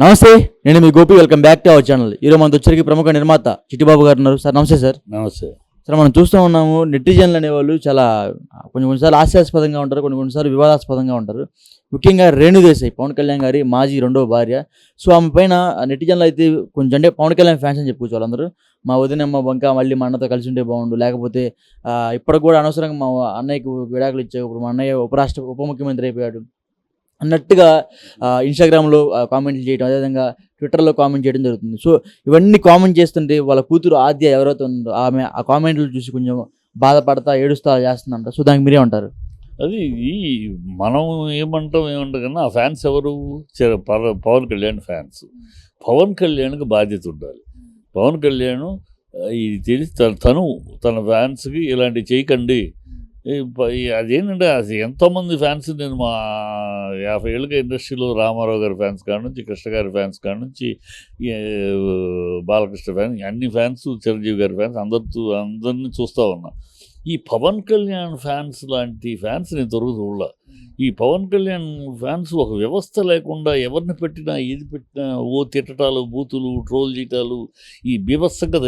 నమస్తే, నేను మీ Gopi. Welcome back to our channel. ఈరోజు మనతో వచ్చరికి ప్రముఖ నిర్మాత చిట్టిబాబు గారు ఉన్నారు. సార్ నమస్తే. సార్ నమస్తే. సార్, మనం చూస్తూ ఉన్నాము, నెటిజన్లు అనేవాళ్ళు చాలా కొన్నిసార్లు హాస్యాస్పదంగా ఉంటారు, కొన్నిసార్లు వివాదాస్పదంగా ఉంటారు. ముఖ్యంగా రేణుదేశాయ్, పవన్ కళ్యాణ్ గారి మాజీ రెండో భార్య. సో ఆమె పైన నెటిజన్లు అయితే కొంచెం, అంటే పవన్ కళ్యాణ్ ఫ్యాన్స్ అని చెప్పుకోవచ్చు వాళ్ళందరూ. మా వదినమ్మ బంక మళ్ళీ మా అన్నతో కలిసి ఉంటే బాగుండు, లేకపోతే ఇప్పటికి కూడా అనవసరంగా మా అన్నయ్యకు విడాకులు ఇచ్చావు, ఇప్పుడు మా అన్నయ్య ఉప ముఖ్యమంత్రి అయిపోయాడు అన్నట్టుగా ఇన్స్టాగ్రామ్లో కామెంట్లు చేయడం, అదేవిధంగా ట్విట్టర్లో కామెంట్ చేయడం జరుగుతుంది. సో ఇవన్నీ కామెంట్ చేస్తుంటే వాళ్ళ కూతురు ఆద్య ఎవరైతే ఉందో ఆమె ఆ కామెంట్లు చూసి కొంచెం బాధపడతా ఏడుస్తా చేస్తుందంట. సో దానికి మీరే ఉంటారు? అది మనం ఏమంటాం కన్నా ఆ ఫ్యాన్స్ ఎవరు? పవన్ కళ్యాణ్ ఫ్యాన్స్. పవన్ కళ్యాణ్కి బాధ్యత ఉండాలి. పవన్ కళ్యాణ్ ఇది తెలిసి తన ఫ్యాన్స్కి ఇలాంటివి చేయకండి. అదేంటంటే అది ఎంతోమంది ఫ్యాన్స్, నేను మా 50 ఏళ్ళుగా ఇండస్ట్రీలో రామారావు గారి ఫ్యాన్స్ కాడ నుంచి, కృష్ణ గారి ఫ్యాన్స్ కాడ నుంచి, బాలకృష్ణ ఫ్యాన్స్, అన్ని ఫ్యాన్స్, చిరంజీవి గారి ఫ్యాన్స్, అందరినీ చూస్తూ ఉన్నా. ఈ పవన్ కళ్యాణ్ ఫ్యాన్స్ లాంటి ఫ్యాన్స్ నేను చూడలే. ఈ పవన్ కళ్యాణ్ ఫ్యాన్స్ ఒక వ్యవస్థ లేకుండా ఎవరిని పెట్టినా ఏది పెట్టినా తిట్టటాలు, బూతులు, ట్రోల్ చేయటాలు, ఈ బీభత్సంగా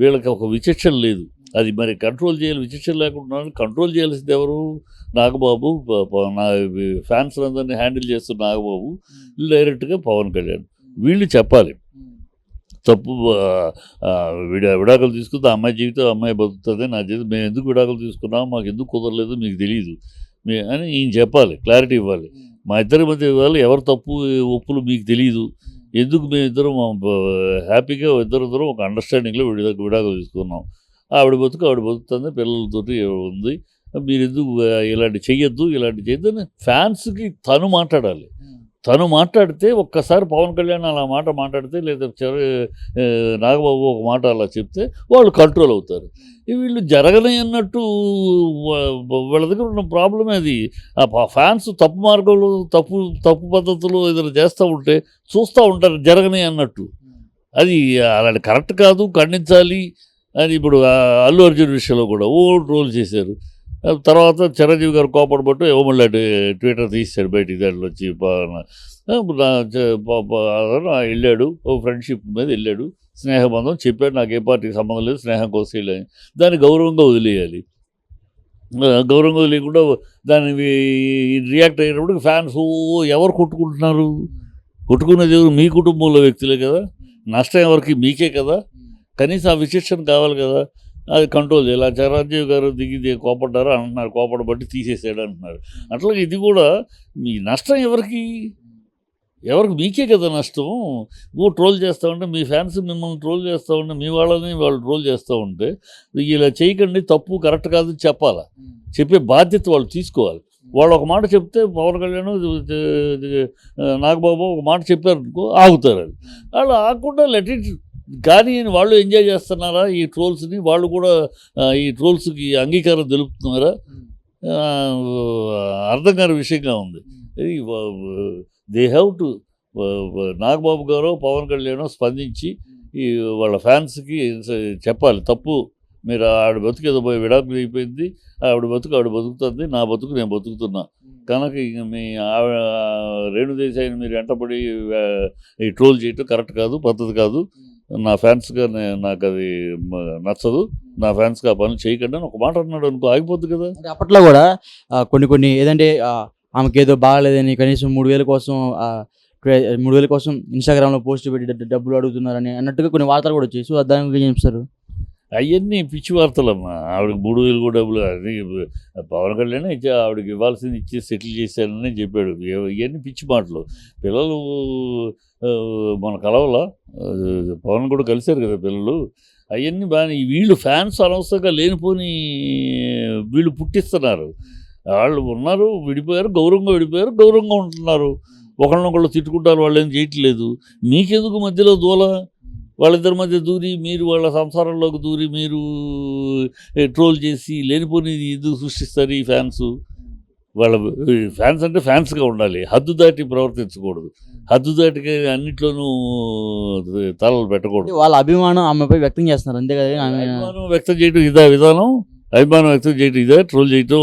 వీళ్ళకి ఒక విచక్షణ లేదు. అది మరి కంట్రోల్ చేయాలి. విచక్షణ లేకుండా కంట్రోల్ చేయాల్సింది ఎవరు? నాగబాబు. నా ఫ్యాన్స్ అందరినీ హ్యాండిల్ చేస్తున్న నాగబాబు, డైరెక్ట్గా పవన్ కళ్యాణ్. వీళ్ళు చెప్పాలి తప్పు. విడాకులు తీసుకుంటే అమ్మాయి జీవితం అమ్మాయి బతుకుతుంది, నా జీవితం మేము ఎందుకు విడాకులు తీసుకున్నాం, మాకు ఎందుకు కుదరలేదు మీకు తెలియదు అని ఈయన చెప్పాలి, క్లారిటీ ఇవ్వాలి. మా ఇద్దరి మధ్య ఇవ్వాలి, ఎవరు తప్పు ఒప్పులు మీకు తెలియదు, ఎందుకు మేమిద్దరం హ్యాపీగా ఇద్దరిద్దరం ఒక అండర్స్టాండింగ్లో విడాకులు తీసుకున్నాం, ఆవిడ బతుకుతుంది, పిల్లలతోటి ఉంది, మీరు ఎందుకు ఇలాంటి చెయ్యొద్దు, ఇలాంటి చేయొద్దు అని ఫ్యాన్స్కి తను మాట్లాడాలి. తను మాట్లాడితే, ఒక్కసారి పవన్ కళ్యాణ్ అలా మాట్లాడితే, లేదా నాగబాబు ఒక మాట అలా చెప్తే వాళ్ళు కంట్రోల్ అవుతారు. వీళ్ళు జరగని అన్నట్టు వీళ్ళ దగ్గర ఉన్న ప్రాబ్లమే అది. ఆ ఫ్యాన్స్ తప్పు మార్గంలో తప్పు పద్ధతులు ఏదైనా చేస్తూ ఉంటే చూస్తూ ఉంటారు, జరగని అన్నట్టు. అది అలాంటి కరెక్ట్ కాదు, ఖండించాలి అని. ఇప్పుడు అల్లు అర్జున్ విషయంలో కూడా ట్రోల్ చేశారు. తర్వాత చిరంజీవి గారు కోపడబట్టు మళ్ళీ ట్విట్టర్ తీశాడు బయటికి. దాంట్లో వచ్చి వెళ్ళాడు, ఫ్రెండ్షిప్ మీద వెళ్ళాడు, స్నేహబంధం చెప్పాడు, నాకు ఏ పార్టీకి సంబంధం లేదు, స్నేహం కోసం వెళ్ళాను. దాన్ని గౌరవంగా వదిలేయాలి. గౌరవంగా వదిలేయకుండా దాన్ని రియాక్ట్ అయినప్పుడు ఫ్యాన్స్ ఎవరు కొట్టుకునేది ఎవరు? మీ కుటుంబంలో వ్యక్తులే కదా, నష్టం ఎవరికి? మీకే కదా. కనీసం ఆ విశేషణ కావాలి కదా, అది కంట్రోల్ చేయాలి. చిరంజీవి గారు దిగి కోపడ్డారు అంటున్నారు, కోపడబట్టి తీసేసాడు అంటున్నారు. అట్లాగే ఇది కూడా మీ నష్టం ఎవరికి? మీకే కదా నష్టం. ట్రోల్ చేస్తూ ఉంటే, మీ ఫ్యాన్స్ మిమ్మల్ని ట్రోల్ చేస్తూ ఉంటే, మీ వాళ్ళని వాళ్ళు ట్రోల్ చేస్తూ ఉంటే, ఇలా చేయకండి, తప్పు కరెక్ట్ కాదు చెప్పాలా, చెప్పే బాధ్యత వాళ్ళు తీసుకోవాలి. వాళ్ళు ఒక మాట చెప్తే, పవన్ కళ్యాణ్ నాగబాబు ఒక మాట చెప్పారనుకో ఆగుతారు. అది వాళ్ళు ఆగకుండా లెట్ ఇట్. కానీ వాళ్ళు ఎంజాయ్ చేస్తున్నారా ఈ ట్రోల్స్ని? వాళ్ళు కూడా ఈ ట్రోల్స్కి అంగీకారం తెలుపుతున్నారా? అర్థం కాని విషయంగా ఉంది. దే హ్యావ్ టు, నాగబాబు గారు పవన్ కళ్యాణ్ స్పందించి వాళ్ళ ఫ్యాన్స్కి చెప్పాలి, తప్పు మీరు ఆవిడ బతుకు ఏదో పోయి విడాకులు అయిపోయింది, ఆవిడ బతుకుతుంది, నా బతుకు నేను బతుకుతున్నా కనుక మీ రేణుదేశాయిని మీరు వెంటబడి ఈ ట్రోల్ చేయటం కరెక్ట్ కాదు, పద్ధతి కాదు. నా ఫ్యాన్స్గా నాకు అది నచ్చదు, నా ఫ్యాన్స్గా ఆ పనులు చేయకండి అని ఒక మాట అన్నాడు అనుకో, ఆగిపోద్ది కదా. అంటే అప్పట్లో కూడా కొన్ని ఏదంటే ఆమెకి ఏదో బాగాలేదని కనీసం 3,000 కోసం ఇన్స్టాగ్రామ్లో పోస్ట్ పెట్టి డబ్బులు అడుగుతున్నారని అన్నట్టుగా కొన్ని వార్తలు కూడా వచ్చాయి. సో దాని గురించి ఏం చెప్తారు? అవన్నీ పిచ్చి వార్తలమ్మా. ఆవిడకి 3,000 కూడా డబ్బులు, అది పవన్ కళ్యాణ్ ఆవిడకి ఇవ్వాల్సింది ఇచ్చి సెటిల్ చేశానని చెప్పాడు. ఇవన్నీ పిచ్చి మాటలు. పిల్లలు మన కలవలా, పవన్ కూడా కలిశారు కదా పిల్లలు, అవన్నీ బాగా. వీళ్ళు ఫ్యాన్స్ అనవసరంగా లేనిపోని వీళ్ళు పుట్టిస్తున్నారు. వాళ్ళు ఉన్నారు, విడిపోయారు, గౌరవంగా ఉంటున్నారు, ఒకళ్ళనొకళ్ళు తిట్టుకుంటారు, వాళ్ళు ఏం చేయట్లేదు. మీకెందుకు మధ్యలో దూల? వాళ్ళిద్దరి మధ్య దూరి మీరు వాళ్ళ సంసారంలోకి దూరి మీరు ట్రోల్ చేసి లేనిపోని ఎందుకు సృష్టిస్తారు ఈ ఫ్యాన్స్? వాళ్ళ ఫ్యాన్స్ అంటే ఫ్యాన్స్గా ఉండాలి, హద్దు దాటి ప్రవర్తించకూడదు, హద్దు దాటికి అన్నిట్లోనూ తలలు పెట్టకూడదు. వాళ్ళ అభిమానం ఆమెపై వ్యక్తం చేస్తున్నారు అంతే కదా. అభిమానం వ్యక్తం చేయడం ఇదా విధానం? అభిమానం వ్యక్తం చేయటం ఇదే ట్రోల్ చేయటం?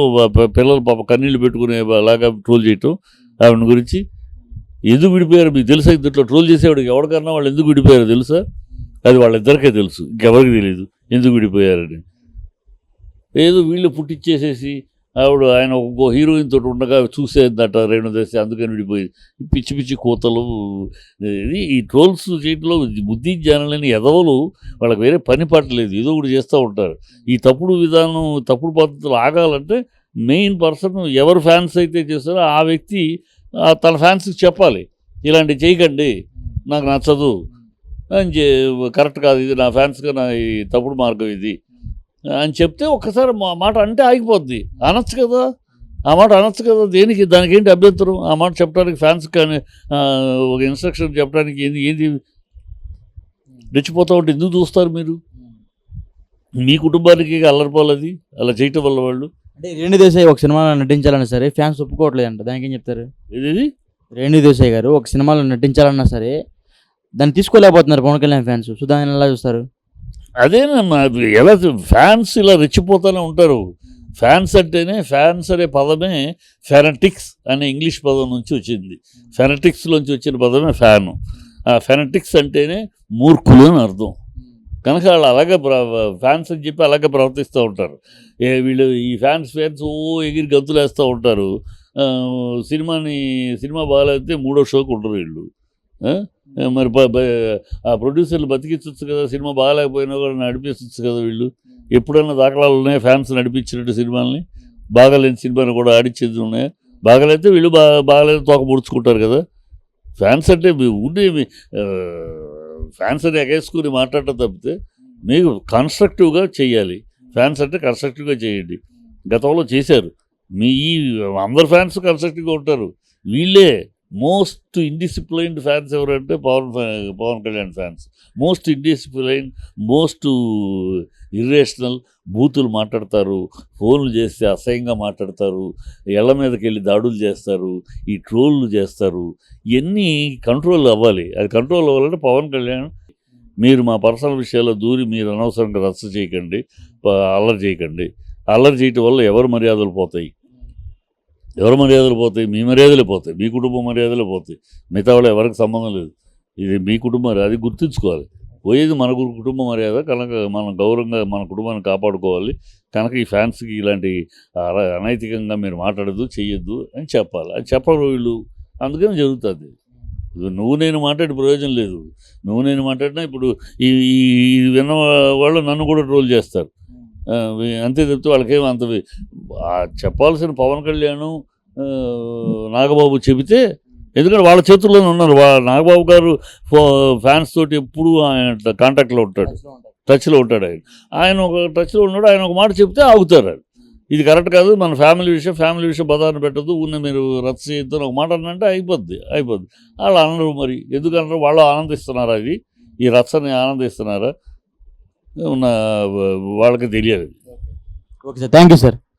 పిల్లలు పాప కన్నీళ్ళు పెట్టుకునే అలాగా ట్రోల్ చేయటం ఆవిడ గురించి ఎందుకు విడిపోయారు మీకు తెలుసా? ఇంట్లో ట్రోల్ చేసేవాడికి ఎవరికన్నా వాళ్ళు ఎందుకు విడిపోయారో తెలుసా? అది వాళ్ళిద్దరికే తెలుసు, ఇంకెవరికి తెలియదు ఎందుకు విడిపోయారని. ఏదో వీళ్ళు పుట్టించేసేసి ఆయన ఒక హీరోయిన్ తోటి ఉండగా చూసేదట రేణుదేశ, అందుకని విడిపోయింది. పిచ్చి పిచ్చి కూతలు. ఇది ఈ ట్రోల్స్ చేయడంలో బుద్ధి జ్ఞానం లేని ఎదవలు, వాళ్ళకి వేరే పని పట్టలేదు, ఏదో ఒకటి చేస్తూ ఉంటారు. ఈ తప్పుడు విధానం, తప్పుడు పద్ధతులు ఆగాలంటే మెయిన్ పర్సన్ ఎవరు ఫ్యాన్స్ అయితే చేస్తారో ఆ వ్యక్తి తన ఫ్యాన్స్కి చెప్పాలి, ఇలాంటివి చేయకండి, నాకు నచ్చదు అని కరెక్ట్ కాదు, ఇది నా ఫ్యాన్స్గా నా ఈ తప్పుడు మార్గం ఇది అని చెప్తే ఒక్కసారి మాట అంటే ఆగిపోద్ది. అనొచ్చు కదా, ఆ మాట అనొచ్చు కదా, దేనికి దానికి ఏంటి అభ్యంతరం? ఆ మాట చెప్పడానికి ఫ్యాన్స్ కానీ ఒక ఇన్స్ట్రక్షన్ చెప్పడానికి ఏంది రెచ్చిపోతూ ఉంటే ఎందుకు చూస్తారు మీరు? మీ కుటుంబానికి అల్లరిపోలేదు అలా చేయటం వల్ల వాళ్ళు. అంటే రేణు దేశాయ్ ఒక సినిమాలో నటించాలన్నా సరే ఫ్యాన్స్ ఒప్పుకోవట్లేదంట, దానికి ఏం చెప్తారు? ఇది రేణు దేశాయ్ గారు ఒక సినిమాలో నటించాలన్నా సరే దాన్ని తీసుకోలేకపోతున్నారు పవన్ కళ్యాణ్ ఫ్యాన్స్. సో దాన్ని ఎలా చూస్తారు? అదేనమ్మా, ఎలా ఫ్యాన్స్ ఇలా రెచ్చిపోతూనే ఉంటారు. ఫ్యాన్స్ అంటేనే, ఫ్యాన్స్ అనే పదమే ఫెనటిక్స్ అనే ఇంగ్లీష్ పదం నుంచి వచ్చింది. ఫెనటిక్స్లోంచి వచ్చిన పదమే ఫ్యాను. ఆ ఫెనటిక్స్ అంటేనే మూర్ఖులు అని అర్థం. కనుక వాళ్ళు అలాగే ఫ్యాన్స్ అని చెప్పి అలాగే ప్రవర్తిస్తూ ఉంటారు. వీళ్ళు ఈ ఫ్యాన్స్ ఎగిరి గంతులు వేస్తూ ఉంటారు. సినిమా బాగాలేకపోతే మూడో షోకి ఉండరు వీళ్ళు. మరి ఆ ప్రొడ్యూసర్లు బతికించవచ్చు కదా, సినిమా బాగాలేకపోయినా కూడా నడిపించవచ్చు కదా వీళ్ళు. ఎప్పుడైనా దాఖలాలు ఉన్నాయి ఫ్యాన్స్ నడిపించినట్టు సినిమాలని? బాగాలేని సినిమాని కూడా ఆడిచ్చేది ఉన్నాయి. బాగాలైతే వీళ్ళు బాగాలేదు తోక ముడుచుకుంటారు కదా. ఫ్యాన్స్ అంటే ఉండి ఫ్యాన్స్ అని ఎగేసుకుని మాట్లాడటం తప్పితే మీకు కన్స్ట్రక్టివ్గా చేయాలి. ఫ్యాన్స్ అంటే కన్స్ట్రక్టివ్గా చేయండి. గతంలో చేశారు. ఈ అందరు ఫ్యాన్స్ కన్స్ట్రక్టివ్గా ఉంటారు. వీళ్ళే మోస్ట్ ఇండిసిప్లైన్డ్ ఫ్యాన్స్ ఎవరంటే Pawan Kalyan fans. Most indiscipline, most irrational. బూతులు మాట్లాడతారు, ఫోన్లు చేస్తే అసహ్యంగా మాట్లాడతారు, ఇళ్ల మీదకి వెళ్ళి దాడులు చేస్తారు, ఈ ట్రోళ్ళు చేస్తారు. ఇవన్నీ కంట్రోల్ అవ్వాలి. అది కంట్రోల్ అవ్వాలంటే పవన్ కళ్యాణ్, మీరు మా పర్సనల్ విషయాల్లో దూరి మీరు అనవసరంగా రచ్చ చేయకండి, అల్లరి చేయకండి. అల్లరి చేయటం వల్ల ఎవరు మర్యాదలు పోతాయి? మీ మర్యాదలే పోతాయి, మీ కుటుంబ మర్యాదలే పోతాయి. మిగతా వాళ్ళు ఎవరికి సంబంధం లేదు. ఇది మీ కుటుంబం, అది గుర్తుంచుకోవాలి. పోయేది మన కుటుంబ మర్యాద కనుక మనం గౌరవంగా మన కుటుంబాన్ని కాపాడుకోవాలి. కనుక ఈ ఫ్యాన్స్కి ఇలాంటి అనైతికంగా మీరు మాట్లాడద్దు, చెయ్యొద్దు అని చెప్పాలి. అది చెప్పరు వీళ్ళు, అందుకని జరుగుతుంది. నువ్వు నేను మాట్లాడే ప్రయోజనం లేదు. నువ్వు నేను మాట్లాడినా ఇప్పుడు ఈ విన్న వాళ్ళు నన్ను కూడా ట్రోల్ చేస్తారు. అంతే తప్పితే వాళ్ళకేమో అంత చెప్పాల్సిన పవన్ కళ్యాణ్ నాగబాబు చెబితే, ఎందుకంటే వాళ్ళ చేతుల్లోనే ఉన్నారు. నాగబాబు గారు ఫ్యాన్స్ తోటి ఎప్పుడు ఆయన కాంటాక్ట్లో ఉంటాడు, టచ్లో ఉంటాడు. ఆయన ఒక టచ్లో ఉన్నాడు. ఆయన ఒక మాట చెప్తే ఆగుతారు. ఇది కరెక్ట్ కాదు, మన ఫ్యామిలీ విషయం బదాన్ని పెట్టద్దు, ఉన్న మీరు రచ్చ చేయొద్దు ఒక మాట అన్నంటే అయిపోద్ది. వాళ్ళు అనరు. మరి ఎందుకన్నారు? వాళ్ళు ఆనందిస్తున్నారా? ఈ రచ్చని ఆనందిస్తున్నారా? వాళ్ళకి తెలియదు. Okay sir, thank you sir.